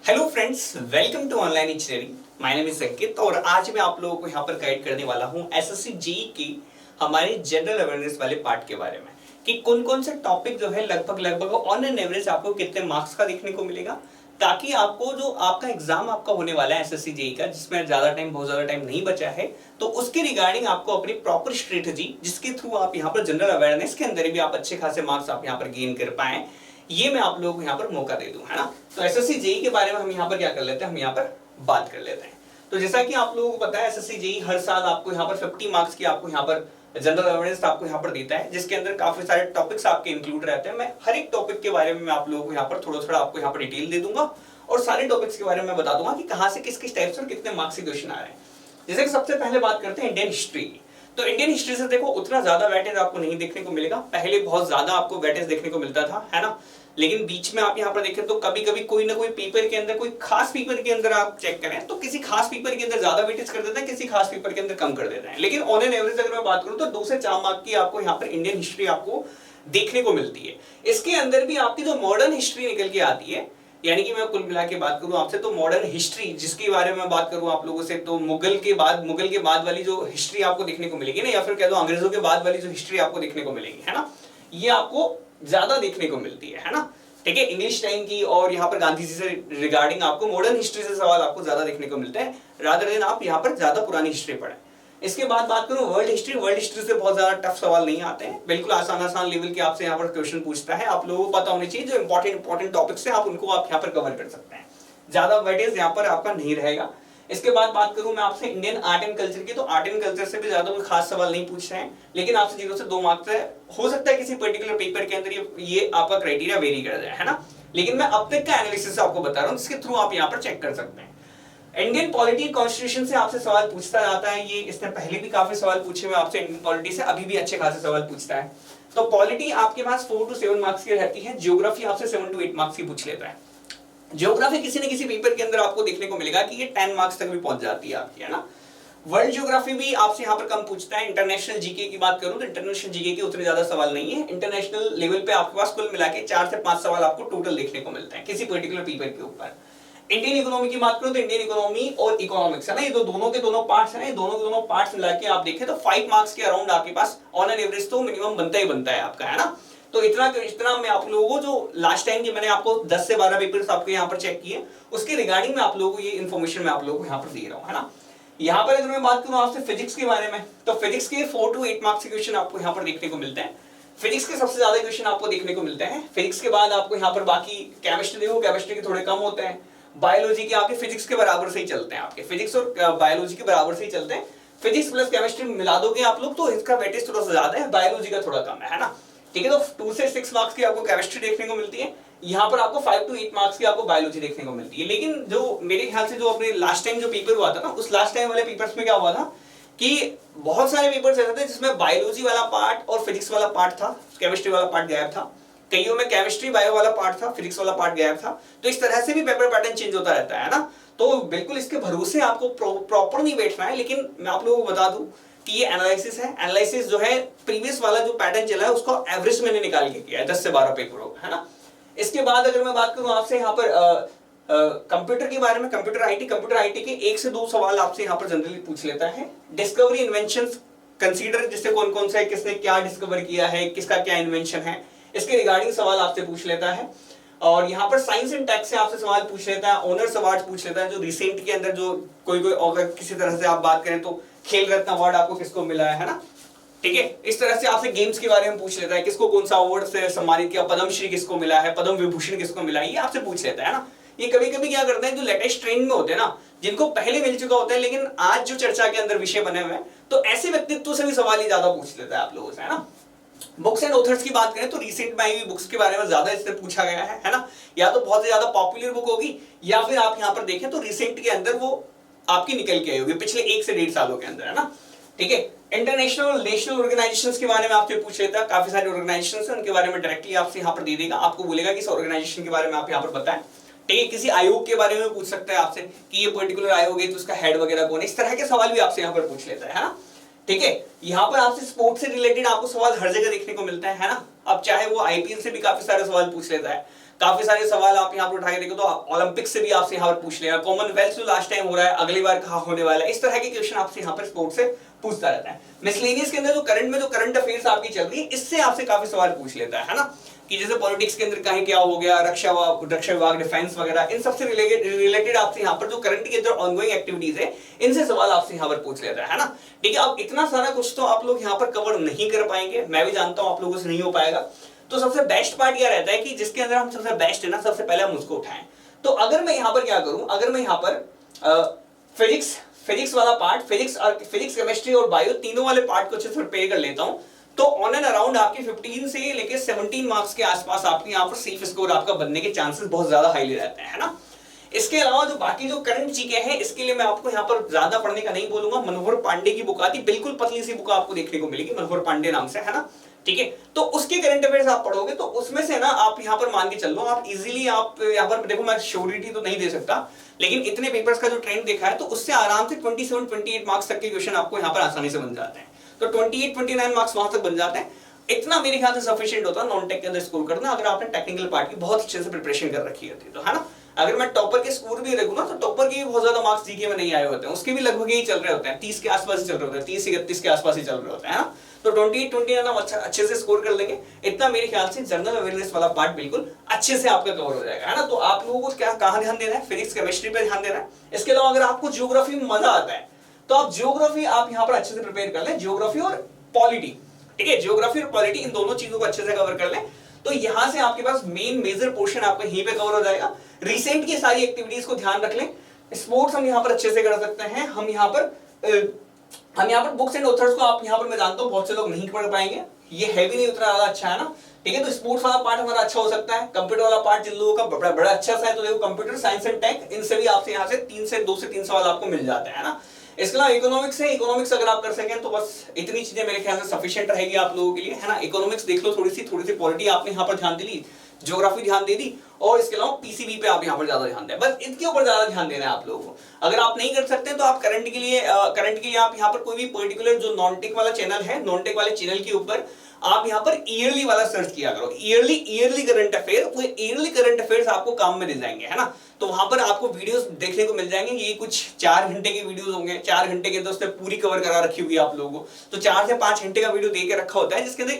Hello friends, welcome to online engineering. My name is Ankit और आज मैं आप लोगों को यहाँ पर गाइड करने वाला हूँ एसएससी जेईई की हमारे जनरल अवेयरनेस वाले पार्ट के बारे में कि कौन कौन से टॉपिक जो है लगभग ऑन एन एवरेज आपको कितने मार्क्स का देखने को मिलेगा, ताकि आपको जो आपका एग्जाम आपका होने वाला है एसएससी जेईई का, जिसमें बहुत ज्यादा टाइम नहीं बचा है, तो उसके रिगार्डिंग आपको अपनी प्रॉपर स्ट्रेटेजी, जिसके थ्रू आप यहाँ पर जनरल अवेयरनेस के अंदर भी आप अच्छे खासे मार्क्स आप यहाँ पर गेन कर पाए, ये मैं आप लोगों को यहाँ पर मौका दे दूं, है ना। तो एसएससी जेईई के बारे में हम यहाँ पर क्या कर लेते हैं, हम यहाँ पर बात कर लेते हैं। तो जैसा कि आप लोगों को पता है, एसएससी जेईई हर साल आपको यहाँ पर 50 मार्क्स की आपको यहाँ पर जनरल अवेयरनेस आपको यहाँ पर देता है, जिसके अंदर काफी सारे टॉपिक्स आपके इंक्लूड रहते हैं। मैं हर एक टॉपिक के बारे में मैं आप लोगों को यहाँ पर थोड़ा आपको यहाँ पर डिटेल दे दूंगा और सारे टॉपिक्स के बारे में बता दूंगा कि कहाँ से किस टाइप से और कितने मार्क्स के क्वेश्चन आ रहे हैं। जैसे कि सबसे पहले बात करते हैं इंडियन हिस्ट्री की। तो इंडियन हिस्ट्री से देखो उतना ज्यादा वेटेज आपको नहीं देखने को मिलेगा। पहले बहुत ज्यादा आपको वेटेज देखने को मिलता था, है ना, लेकिन बीच में आप यहाँ पर देखें तो कभी कभी कोई ना कोई पेपर के अंदर, कोई खास पेपर के अंदर आप चेक करें तो किसी खास पेपर के अंदर ज्यादा वेटेज कर देते हैं, किसी खास पेपर के अंदर कम कर देते हैं। लेकिन ऑन एन एवरेज अगर मैं बात करूं तो 2 से 4 मार्क की आपको यहाँ पर इंडियन हिस्ट्री आपको देखने को मिलती है। इसके अंदर भी आपकी जो मॉडर्न हिस्ट्री निकल के आती है, यानी कि मैं कुल मिला के बात करूं आपसे तो मॉडर्न हिस्ट्री जिसके बारे में बात करूं आप लोगों से, तो मुगल के बाद वाली जो हिस्ट्री आपको देखने को मिलेगी ना, या फिर कह दो अंग्रेजों के बाद वाली जो हिस्ट्री आपको देखने को मिलेगी, है ना, ये आपको ज्यादा देखने को मिलती है ना। ठीक है, इंग्लिश टाइम की और यहाँ पर गांधी जी से रिगार्डिंग आपको मॉडर्न हिस्ट्री से सवाल आपको ज्यादा देखने को मिलते हैं, रादर देन आप यहाँ पर ज्यादा पुरानी हिस्ट्री पढ़ें। इसके बाद बात करूं वर्ल्ड हिस्ट्री से बहुत ज्यादा टफ सवाल नहीं आते हैं, बिल्कुल आसान लेवल के आपसे यहाँ पर क्वेश्चन पूछता है। आप लोगों को पता होनी चाहिए जो इंपॉर्टेंट टॉपिक्स हैं आप उनको आप यहाँ पर कवर कर सकते हैं, ज्यादा वेटेज यहाँ पर आपका नहीं रहेगा। इसके बाद बात करूं मैं आपसे इंडियन आर्ट एंड कल्चर की, तो आर्ट एंड कल्चर से भी ज्यादा कोई खास सवाल नहीं पूछ रहे हैं, लेकिन आपसे 0 से 2 मार्क्स है। हो सकता है किसी पर्टिकुलर पेपर के अंदर ये आपका क्राइटेरिया वेरी कर जाए, है ना, लेकिन मैं अब तक का एनालिसिस आपको बता रहा हूं जिसके थ्रू आप यहाँ पर चेक कर सकते हैं। इंडियन पॉलिटी कॉन्स्टिट्यूशन से आपसे सवाल पूछता जाता है, ये इसने पहले भी काफी सवाल पूछे हुए आपसे इंडियन पॉलिटी से, अभी भी अच्छे खासे सवाल पूछता है। तो पॉलिटी आपके पास 4 से 7 मार्क्स की रहती है, ज्योग्राफी आपसे 7 से 8 मार्क्स की पूछ लेता है। ज्योग्राफी किसी न किसी पेपर के अंदर आपको देखने को मिलेगा कि ये 10 मार्क्स तक भी पहुंच जाती है आपकी, है ना। वर्ल्ड ज्योग्राफी भी आपसे यहाँ पर कम पूछता है। इंटरनेशनल जीके की बात करूं तो इंटरनेशनल जीके के उतने ज्यादा सवाल नहीं है। इंटरनेशनल लेवल पे आपके पास कुल मिला के 4 से 5 सवाल आपको टोटल देखने को मिलते हैं किसी पर्टिकुलर पेपर के ऊपर। इंडियन इकोनॉमी की बात करूं तो इंडियन इकोनॉमी और इकोनॉमिक्स, है ना, ये दोनों के दोनों पार्ट्स हैं, ये दोनों पार्ट्स मिला के आप देखें तो 5 मार्क्स के अराउंड आपके पास ऑन एन एवरेज तो मिनिमम बनता ही बनता है आपका, है ना। तो इतना मैं आप लोगों को जो लास्ट टाइम की मैंने आपको 10 से 12 पेपर्स आपके यहाँ पर चेक किए, उसके रिगार्डिंग में आप लोगों को ये इन्फॉर्मेशन मैं आप लोगों को यहाँ पर दे रहा हूँ, है ना। यहाँ पर अगर मैं बात करूँ आपसे फिजिक्स के बारे में, तो फिजिक्स के 4 से 8 मार्क्स के क्वेश्चन आपको यहाँ पर देखने को मिलते हैं। फिजिक्स के सबसे ज्यादा क्वेश्चन आपको देखने को मिलते हैं। फिजिक्स के बाद आपको यहाँ पर बाकी केमिस्ट्री देखो, केमिस्ट्री के थोड़े कम होते हैं। बायोलॉजी के आपके फिजिक्स के बराबर से ही चलते हैं, आपके फिजिक्स और बायोलॉजी के बराबर से ही चलते हैं। फिजिक्स प्लस केमिस्ट्री मिला दोगे आप लोग तो इसका वेटेज थोड़ा सा ज्यादा है, बायोलॉजी का थोड़ा कम है ना। ठीक है, तो 2 से 6 मार्क्स की आपको केमिस्ट्री देखने को मिलती है, यहाँ पर आपको 5 से 8 मार्क्स की आपको बायोलॉजी देखने को मिलती है। लेकिन जो मेरे ख्याल से जो अपने लास्ट टाइम जो पेपर हुआ था ना, उस लास्ट टाइम वाले पेपर्स में क्या हुआ था कि बहुत सारे पेपर्स ऐसे थे जिसमें बायोलॉजी वाला पार्ट और फिजिक्स वाला पार्ट था, केमिस्ट्री वाला पार्ट गायब था। कईयों में केमिस्ट्री बायो वाला पार्ट था, फिजिक्स वाला पार्ट गायब था। तो इस तरह से भी पेपर पैटर्न चेंज होता रहता है ना। तो बिल्कुल इसके भरोसे आपको प्रॉपर नहीं बैठना है, लेकिन मैं आप लोगों को बता दूं कि ये एनालिसिस है। एनालिसिस जो है प्रीवियस वाला जो पैटर्न चला है उसको एवरेज मैंने निकाल के किया है 10 से 12 पेपरों, है ना। इसके बाद अगर मैं बात करूं आपसे यहाँ पर कंप्यूटर के बारे में, कंप्यूटर आईटी के 1 से 2 सवाल आपसे यहाँ पर जनरली पूछ लेता है। डिस्कवरी इन्वेंशंस कंसीडर, जिससे कौन कौन सा है, किसने क्या डिस्कवर किया है, किसका क्या इन्वेंशन है, इसके रिगार्डिंग सवाल आपसे पूछ लेता है। और यहाँ पर साइंस एंड टेक से आपसे सवाल पूछ लेता है। ऑनर्स अवार्ड पूछ लेता है, जो रिसेंट के अंदर जो कोई अगर किसी तरह से आप बात करें तो खेल रत्न अवार्ड आपको किसको मिला है ना। ठीक है, इस तरह से आपसे गेम्स के बारे में पूछ लेता है, किसको कौन सा अवार्ड से सम्मानित किया, पद्मश्री किसको मिला है, पद्म विभूषण किसको मिला है, ये आपसे पूछ लेता है ना। ये कभी कभी क्या करते हैं जो लेटेस्ट ट्रेंड में होते हैं ना, जिनको पहले मिल चुका होता है लेकिन आज जो चर्चा के अंदर विषय बने हुए हैं, तो ऐसे व्यक्तित्व से भी सवाल ही ज्यादा पूछ लेता है आप लोगों से, है ना। बुक्स एंड ऑथर्स की बात करें तो रिसेंट में आई हुई बुक्स के बारे में ज्यादा इससे पूछा गया है ना। या तो बहुत ज्यादा पॉपुलर बुक होगी, या फिर आप यहाँ पर देखें तो रिसेंट के अंदर वो आपकी निकल के आई होगी पिछले 1 से 1.5 सालों के अंदर, है ना। ठीक है, इंटरनेशनल और नेशनल ऑर्गेनाइजेशंस के बारे में आपसे पूछ लेता है। काफी सारे ऑर्गेनाइजेशंस हैं, उनके बारे में डायरेक्टली आपसे यहाँ पर दे देगा, आपको बोलेगा कि इस ऑर्गेनाइजेशन के बारे में आप यहाँ पर बताएं। ठीक है, किसी आयोग के बारे में पूछ सकता है आपसे कि ये पर्टिकुलर आयोग है तो उसका हेड वगैरह कौन है, इस तरह के सवाल भी आपसे यहाँ पर पूछ लेता है ना। ठीक है, यहाँ पर आपसे स्पोर्ट्स से रिलेटेड आपको सवाल हर जगह देखने को मिलता है ना। अब चाहे वो आईपीएल से भी काफी सारे सवाल पूछ लेता है, काफी सारे सवाल आप यहाँ पर उठा के देखो तो ओलंपिक से भी आपसे यहाँ पर पूछ लेगा, कॉमनवेल्थ जो लास्ट टाइम हो रहा है अगली बार कहाँ होने वाला है, इस तरह के क्वेश्चन आपसे यहाँ पर स्पोर्ट से पूछता रहता है। मिसलेनियस के अंदर जो करंट में जो करंट अफेयर्स आपकी चल रही है इससे आपसे काफी सवाल पूछ लेता है ना, कि जैसे पॉलिटिक्स के अंदर कहीं क्या हो गया, रक्षा विभाग, डिफेंस वगैरह, इन सबसे रिलेटेड आपसे यहाँ पर जो करंट के अंदर ऑनगोइंग एक्टिविटीज है इनसे सवाल आपसे यहाँ पर पूछ लेता है ना। ठीक है, अब इतना सारा कुछ तो आप लोग यहाँ पर कवर नहीं कर पाएंगे, मैं भी जानता हूँ आप लोगों से नहीं हो पाएगा। तो सबसे बेस्ट पार्ट यह रहता है कि जिसके अंदर हम सबसे बेस्ट है ना, सबसे पहले हम उसको उठाएं। तो अगर मैं यहाँ पर क्या करूं, अगर मैं यहाँ पर फिजिक्स वाला पार्ट, फिजिक्स केमिस्ट्री और बायो तीनों वाले पार्ट को अच्छे से प्रिपेयर कर लेता हूं, तो ऑन एंड अराउंड आपके 15 से लेके 17 मार्क्स के आसपास आपके यहाँ पर सेफ स्कोर आपका बनने के चांसेस बहुत ज्यादा हाईली रहते हैं, है ना। इसके अलावा जो बाकी जो करंट चीजें हैं इसके लिए मैं आपको यहाँ पर ज्यादा पढ़ने का नहीं बोलूंगा। मनोहर पांडे की बुक आती, बिल्कुल पतली सी बुक आपको देखने को मिलेगी, मनोहर पांडे नाम से, है ना। ठीक है, तो उसके करंट अफेयर्स आप पढ़ोगे तो उसमें से ना आप यहाँ पर मान के चल लो, आप इजीली आप यहाँ पर देखो, मैं श्योरिटी तो नहीं दे सकता लेकिन इतने पेपर्स का जो ट्रेंड देखा है तो उससे आराम से 27-28 मार्क्स तक के क्वेश्चन आपको यहाँ पर आसानी से बन जाते हैं। तो 28-29 मार्क्स वहां तक बन जाते हैं, इतना मेरे ख्याल से सफिशिएंट होता है नॉन टेक के अंदर स्कोर करना, अगर आपने टेक्निकल पार्ट की बहुत अच्छे से प्रिपरेशन कर रखी होती है तो, है ना। अगर मैं टॉपर के स्कोर भी देखूं ना तो टॉपर के बहुत ज्यादा मार्क्स जीके में नहीं आए होते हैं, उसके भी लगभग यही चल रहे होते हैं, 30 के आसपास ही चल रहे होते हैं, 30-31 के आसपास ही चल रहे होते हैं, ना। तो 28-29 हम अच्छे से स्कोर कर लेंगे, इतना मेरे ख्याल से जनरल अवेयरनेस वाला पार्ट बिल्कुल अच्छे से आपका कवर हो जाएगा, है ना। तो आप लोगों को क्या कहां ध्यान देना है, फिजिक्स केमिस्ट्री पे ध्यान देना है। इसके अलावा अगर आपको ज्योग्राफी में मजा आता है तो आप ज्योग्राफी आप यहाँ पर अच्छे से प्रिपेयर कर लें, ज्योग्राफी और पॉलिटी। ठीक है, ज्योग्राफी और पॉलिटी इन दोनों चीजों को अच्छे से कवर कर लें तो यहां से आपके पास मेजर पोर्शन आपका यहीं पे कवर हो जाएगा। रिसेंट की सारी एक्टिविटीज को ध्यान रख लें, स्पोर्ट्स हम यहाँ पर अच्छे से कर सकते हैं, हम यहाँ पर बुक्स एंड ऑथर्स को आप यहाँ पर मैं जानता हूँ बहुत से लोग नहीं पढ़ पाएंगे, ये है भी नहीं उतना ज्यादा अच्छा, है ना। ठीक है, तो स्पोर्ट्स वाला पार्ट हमारा अच्छा हो सकता है, कंप्यूटर वाला पार्ट जिन लोगों का बड़ा अच्छा सा है तो देखो कंप्यूटर साइंस एंड टेक, इनसे भी आपसे यहाँ से 2 से 3 सवाल आपको मिल जाते हैं, ना। इसके अलावा इकोनॉमिक्स है, इकोनॉमिक्स अगर आप कर सकें तो बस इतनी चीजें मेरे ख्याल से सफिशिएंट रहेगी आप लोगों के लिए, है ना। इकोनॉमिक्स देख लो, थोड़ी सी पॉलिटी आपने यहाँ पर ध्यान दे दी, ज्योग्राफी ध्यान दे दी और इसके अलावा पीसीबी पे आप यहाँ पर ज्यादा ध्यान दें, बस इनके ऊपर ज्यादा ध्यान देना है आप लोगों को। अगर आप नहीं कर सकते तो आप करंट के लिए आप यहाँ पर कोई भी पर्टिकुलर जो नॉन टेक वाला चैनल है, नॉन टेक वाले चैनल के ऊपर आप यहाँ पर ईयरली वाला सर्च किया करो, ईयरली करंट अफेयर, वो ईयरली करंट अफेयर्स आपको काम में दे जाएंगे, है ना। तो वहां पर आपको वीडियोस देखने को मिल जाएंगे, ये कुछ 4 घंटे के वीडियोस होंगे, 4 घंटे के अंदर उसने पूरी कवर करा रखी होगी आप लोगों को, तो 4 से 5 घंटे का वीडियो दे के रखा होता है जिसके अंदर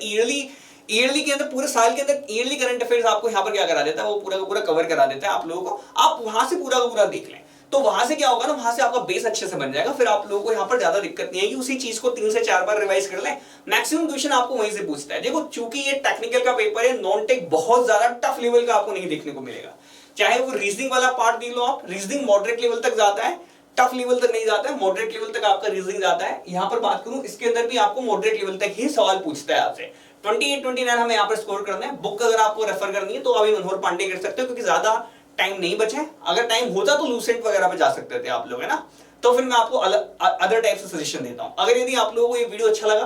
ईयरली के अंदर पूरे साल के अंदर ईयरली करंट अफेयर्स आपको यहाँ पर क्या करा देता है, वो पूरा का पूरा कवर करा देता है आप लोगों को। आप वहां से पूरा का पूरा देख लें तो वहां से क्या होगा ना, वहां से आपका बेस अच्छे से बन जाएगा, फिर आप लोगों को यहाँ पर ज्यादा दिक्कत नहीं है कि उसी चीज को 3 से 4 बार रिवाइज कर लें, मैक्सिमम क्वेश्चन आपको वहीं से पूछता है। देखो चूंकि ये टेक्निकल का पेपर है, नॉन टेक बहुत ज्यादा टफ लेवल का आपको नहीं देखने को मिलेगा, चाहे वो रीजनिंग वाला पार्ट देख लो आप, रीजनिंग मॉडरेट लेवल तक जाता है, टफ लेवल तक नहीं जाता है, मॉडरेट लेवल तक आपका रीजनिंग जाता है। यहाँ पर बात करूं इसके अंदर भी आपको मॉडरेट लेवल तक ही सवाल पूछता है आपसे। 28-29 हमें यहाँ पर स्कोर करना है। बुक अगर आपको रेफर करनी है तो अभी मनोहर पांडे कर सकते हो क्योंकि ज्यादा टाइम नहीं बचा है, अगर टाइम होता तो लूसेंट वगैरह पे जा सकते थे आप लोग, है ना। तो फिर मैं आपको अदर टाइप से सजेशन देता हूं। अगर यदि आप लोगों को ये वीडियो अच्छा लगा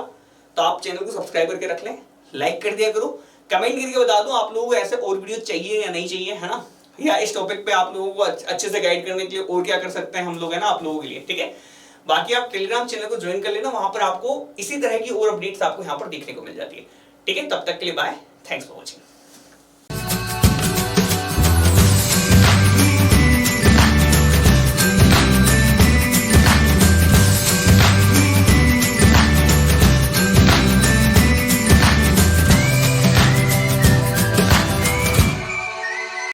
तो आप चैनल को सब्सक्राइब करके रख लें, लाइक कर दिया करो, कमेंट करके बता दो आप लोगों को ऐसे और वीडियो चाहिए या नहीं चाहिए, है ना, या इस टॉपिक पे आप लोगों को अच्छे से गाइड करने के लिए और क्या कर सकते हैं हम लोग, है ना, आप लोगों के लिए। ठीक है, बाकी आप टेलीग्राम चैनल को ज्वाइन कर लेना, वहां पर आपको इसी तरह की और अपडेट्स आपको यहाँ पर देखने को मिल जाती है। ठीक है, तब तक के लिए बाय, थैंक्स फॉर वॉचिंग।